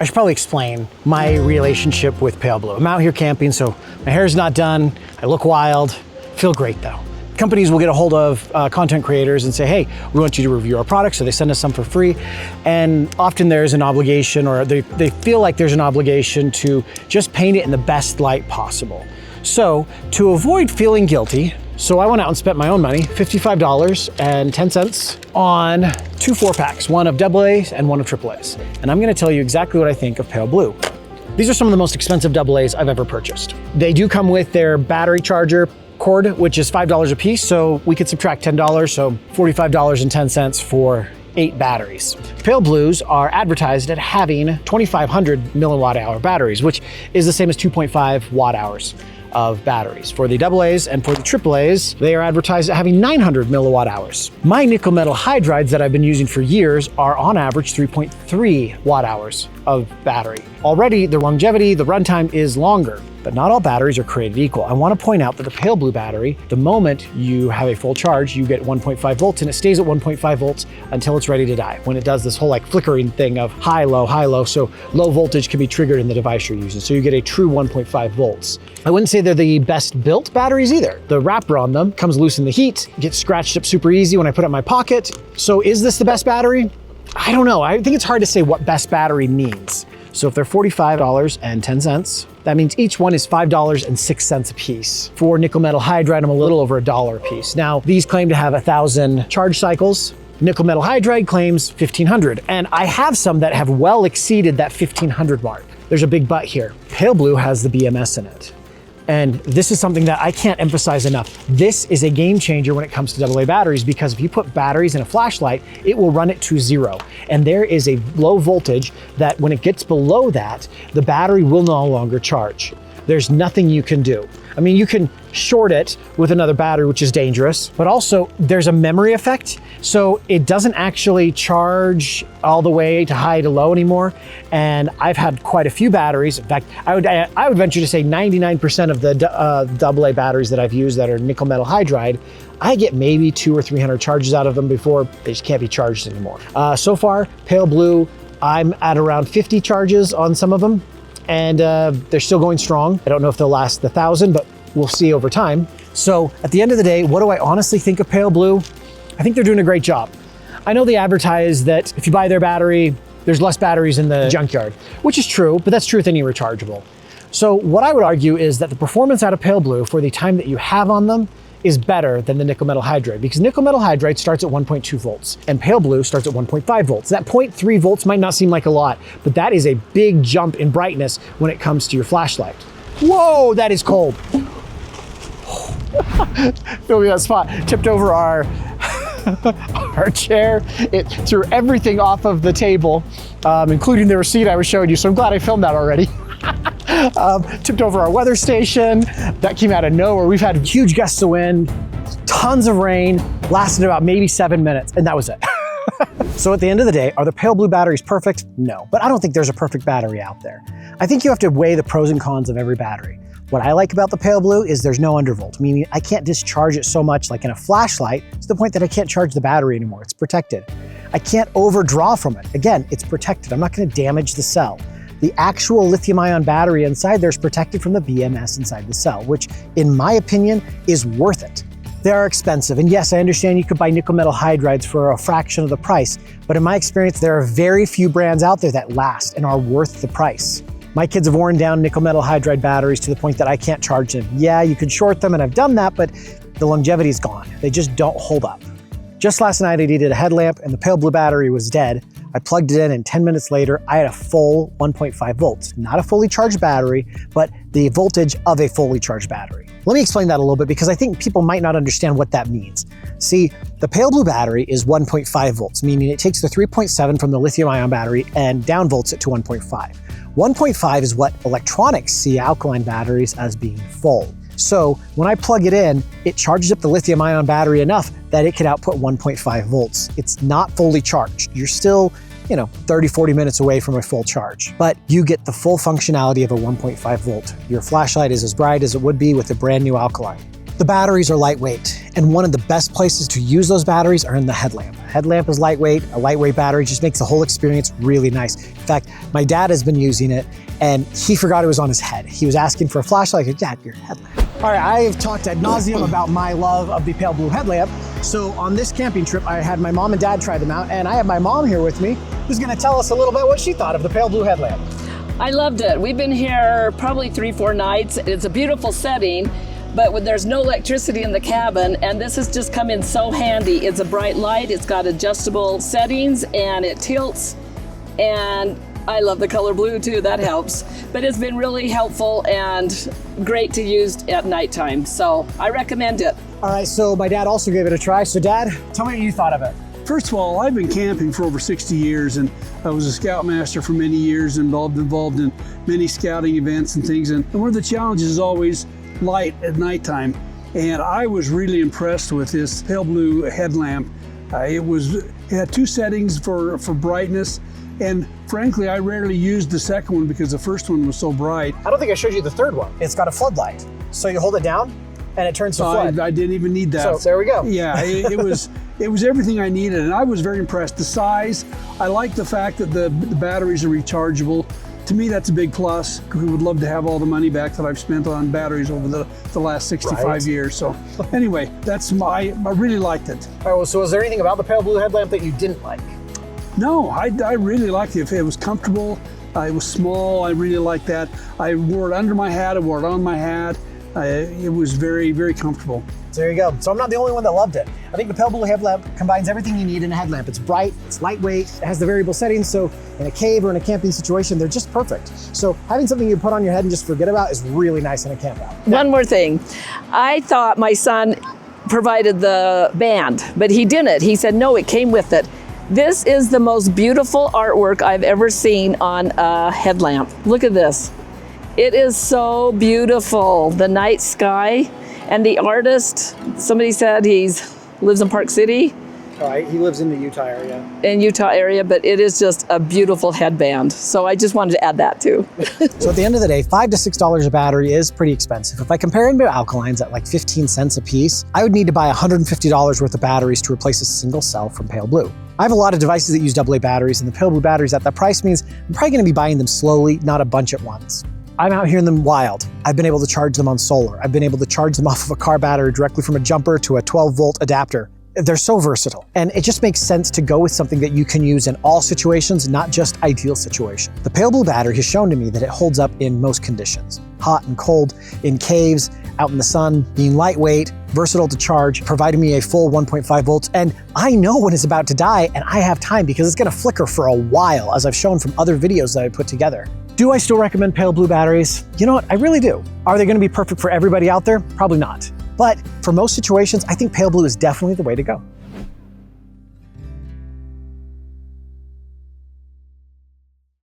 should probably explain my relationship with Paleblue. I'm out here camping, so my hair's not done. I look wild, feel great though. Companies will get a hold of content creators and say, hey, we want you to review our products, so they send us some for free. And often there's an obligation, or they feel like there's an obligation to just paint it in the best light possible. So to avoid feeling guilty, so I went out and spent my own money, $55.10 on 2 4-packs, one of AA's and one of AAA's. And I'm gonna tell you exactly what I think of Paleblue. These are some of the most expensive AA's I've ever purchased. They do come with their battery charger cord, which is $5 a piece, so we could subtract $10, so $45.10 for 8 batteries. Paleblues are advertised at having 2,500 milliwatt hour batteries, which is the same as 2.5 watt hours of batteries. For the AA's and for the AAA's, they are advertised at having 900 milliwatt hours. My nickel metal hydrides that I've been using for years are on average 3.3 watt hours of battery. Already the longevity, the runtime is longer, but not all batteries are created equal. I want to point out that the Paleblue battery, the moment you have a full charge, you get 1.5 volts and it stays at 1.5 volts until it's ready to die. When it does this whole like flickering thing of high, low, so low voltage can be triggered in the device you're using. So you get a true 1.5 volts. I wouldn't say they're the best built batteries either. The wrapper on them comes loose in the heat, gets scratched up super easy when I put it in my pocket. So is this the best battery? I don't know. I think it's hard to say what best battery means. So if they're $45.10, that means each one is $5.06 a piece. For nickel metal hydride, I'm a little over $1 a piece. Now, these claim to have 1,000 charge cycles. Nickel metal hydride claims 1,500. And I have some that have well exceeded that 1,500 mark. There's a big but here. Paleblue has the BMS in it. And this is something that I can't emphasize enough. This is a game changer when it comes to AA batteries, because if you put batteries in a flashlight, it will run it to 0. And there is a low voltage that when it gets below that, the battery will no longer charge. There's nothing you can do. I mean, you can short it with another battery, which is dangerous, but also there's a memory effect. So it doesn't actually charge all the way to high to low anymore. And I've had quite a few batteries. In fact, I would venture to say 99% of the AA batteries that I've used that are nickel metal hydride, I get maybe 200 or 300 charges out of them before they just can't be charged anymore. So far, Paleblue, I'm at around 50 charges on some of them, and they're still going strong. I don't know if they'll last the 1,000, but we'll see over time. So at the end of the day, what do I honestly think of Paleblue? I think they're doing a great job. I know they advertise that if you buy their battery, there's less batteries in the junkyard, which is true, but that's true with any rechargeable. So what I would argue is that the performance out of Paleblue for the time that you have on them is better than the nickel metal hydride, because nickel metal hydride starts at 1.2 volts and Paleblue starts at 1.5 volts. That 0.3 volts might not seem like a lot, but that is a big jump in brightness when it comes to your flashlight. Whoa, that is cold. Feel me that spot. Tipped over our chair. It threw everything off of the table, including the receipt I was showing you. So I'm glad I filmed that already. Tipped over our weather station. That came out of nowhere. We've had huge gusts of wind, tons of rain, lasted about maybe 7 minutes, and that was it. So at the end of the day, are the Paleblue batteries perfect? No, but I don't think there's a perfect battery out there. I think you have to weigh the pros and cons of every battery. What I like about the Paleblue is there's no undervolt, meaning I can't discharge it so much like in a flashlight to the point that I can't charge the battery anymore. It's protected. I can't overdraw from it. Again, it's protected. I'm not going to damage the cell. The actual lithium-ion battery inside there is protected from the BMS inside the cell, which in my opinion is worth it. They are expensive, and yes, I understand you could buy nickel metal hydrides for a fraction of the price, but in my experience, there are very few brands out there that last and are worth the price. My kids have worn down nickel metal hydride batteries to the point that I can't charge them. Yeah, you could short them, and I've done that, but the longevity is gone. They just don't hold up. Just last night, I needed a headlamp, and the Paleblue battery was dead. I plugged it in, and 10 minutes later, I had a full 1.5 volts. Not a fully charged battery, but the voltage of a fully charged battery. Let me explain that a little bit, because I think people might not understand what that means. See, the Paleblue battery is 1.5 volts, meaning it takes the 3.7 from the lithium-ion battery and downvolts it to 1.5. 1.5 is what electronics see alkaline batteries as being full. So when I plug it in, it charges up the lithium-ion battery enough that it can output 1.5 volts. It's not fully charged. You're still, 30, 40 minutes away from a full charge, but you get the full functionality of a 1.5 volt. Your flashlight is as bright as it would be with a brand new alkaline. The batteries are lightweight, and one of the best places to use those batteries are in the headlamp. Headlamp is lightweight. A lightweight battery just makes the whole experience really nice. In fact, my dad has been using it, and he forgot it was on his head. He was asking for a flashlight. I go, Dad, your headlamp. All right, I have talked ad nauseum about my love of the Paleblue headlamp. So on this camping trip, I had my mom and dad try them out, and I have my mom here with me, who's gonna tell us a little bit what she thought of the Paleblue headlamp. I loved it. We've been here probably 3-4 nights. It's a beautiful setting, but when there's no electricity in the cabin, and this has just come in so handy. It's a bright light, it's got adjustable settings, and it tilts, and I love the color blue too, that helps. But it's been really helpful and great to use at nighttime, so I recommend it. All right, so my dad also gave it a try. So Dad, tell me what you thought of it. First of all, I've been camping for over 60 years, and I was a scoutmaster for many years, involved in many scouting events and things. And one of the challenges is always light at nighttime. And I was really impressed with this Paleblue headlamp. It had 2 settings for brightness. And frankly, I rarely used the second one because the first one was so bright. I don't think I showed you the third one. It's got a floodlight. So you hold it down and it turns to flood. I didn't even need that. So there we go. Yeah, it was everything I needed, and I was very impressed. The size, I like the fact that the batteries are rechargeable. To me, that's a big plus. We would love to have all the money back that I've spent on batteries over the last 65 years. So anyway, I really liked it. All right, well, so was there anything about the Paleblue headlamp that you didn't like? No, I really liked it. It was comfortable. It was small. I really liked that. I wore it under my hat. I wore it on my hat. It was very, very comfortable. So there you go. So I'm not the only one that loved it. I think the Paleblue headlamp combines everything you need in a headlamp. It's bright, it's lightweight, it has the variable settings, so in a cave or in a camping situation, they're just perfect. So having something you put on your head and just forget about is really nice in a camp out. One more thing. I thought my son provided the band, but he didn't. He said, no, it came with it. This is the most beautiful artwork I've ever seen on a headlamp. Look at this. It is so beautiful. The night sky, and the artist, somebody said he lives in Park City. All right, he lives in the Utah area. In Utah area, but it is just a beautiful headband. So I just wanted to add that too. So at the end of the day, $5 to $6 a battery is pretty expensive. If I compare them to alkalines at like 15 cents a piece, I would need to buy $150 worth of batteries to replace a single cell from Paleblue. I have a lot of devices that use AA batteries, and the Paleblue batteries at that price means I'm probably gonna be buying them slowly, not a bunch at once. I'm out here in the wild. I've been able to charge them on solar. I've been able to charge them off of a car battery directly from a jumper to a 12-volt adapter. They're so versatile, and it just makes sense to go with something that you can use in all situations, not just ideal situations. The Paleblue battery has shown to me that it holds up in most conditions. Hot and cold, in caves, out in the sun, being lightweight, versatile to charge, providing me a full 1.5 volts, and I know when it's about to die, and I have time because it's gonna flicker for a while, as I've shown from other videos that I put together. Do I still recommend Paleblue batteries? You know what, I really do. Are they gonna be perfect for everybody out there? Probably not. But for most situations, I think Paleblue is definitely the way to go.